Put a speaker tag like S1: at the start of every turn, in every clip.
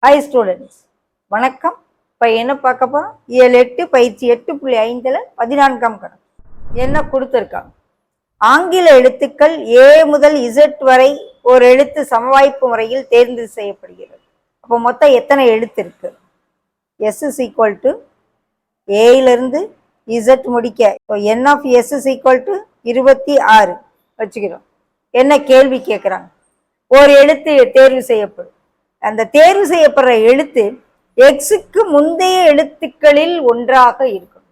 S1: Hi students, வணக்கம். இப்போ என்ன பார்க்க போகிறோம்? 7-8 பயிற்சி 8.5 14ஆம் கணக்கு என்ன கொடுத்துருக்காங்க? ஆங்கில எழுத்துக்கள் ஏ முதல் இசட் வரை ஒரு எழுத்து சமவாய்ப்பு முறையில் தேர்ந்து செய்யப்படுகிறது. அப்போ மொத்தம் எத்தனை எழுத்து இருக்கு? எஸ் இஸ் ஈக்குவல் டு ஏயிலிருந்து இசட் முடிக்க. இப்போ n of S is equal to 26 வச்சுக்கிறோம். என்ன கேள்வி கேட்குறாங்க? ஒரு எழுத்து தேர்வு செய்யப்படும். அந்த தேர்வு செய்யப்படுற எழுத்து எக்ஸுக்கு முந்தைய எழுத்துக்களில் ஒன்றாக இருக்கும்.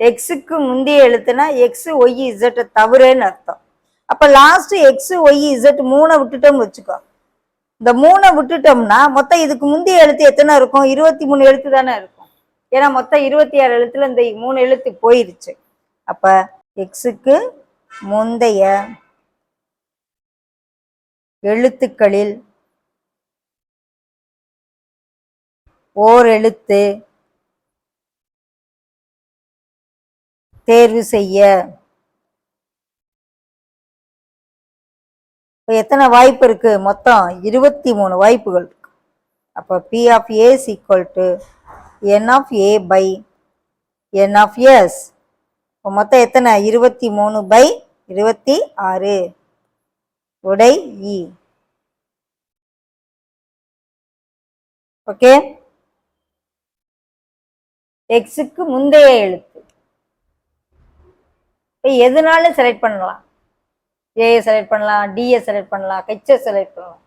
S1: எக்ஸுக்கு முந்தைய எழுத்துனா எக்ஸ் ஒய் இசட் தவிரன்னு அர்த்தம். அப்ப லாஸ்ட் எக்ஸ் ஒய் இசட் 3 விட்டுட்டோம் வச்சுக்கோ. இந்த 3 விட்டுட்டோம்னா மொத்தம் இதுக்கு முந்தைய எழுத்து எத்தனை இருக்கும்? 23 எழுத்து தானே இருக்கும். ஏன்னா மொத்தம் 26 எழுத்துல இந்த 3 எழுத்து போயிருச்சு. அப்ப எக்ஸுக்கு முந்தைய எழுத்துக்களில் ஓர் எழுத்து தேர்வு செய்ய எத்தனை வாய்ப்பு இருக்கு? மொத்தம் 23 வாய்ப்புகள் இருக்கு. அப்போ P of A is equal to N of A by N of S. மொத்தம் எத்தனை? 23 by 26. உடை E. ஓகே. எக்ஸுக்கு முந்தைய எழுத்து எதுனாலும் செலக்ட் பண்ணலாம். ஏ செலக்ட் பண்ணலாம், டிஏ செலக்ட் பண்ணலாம், ஹெச்ஏ செலக்ட் பண்ணலாம்.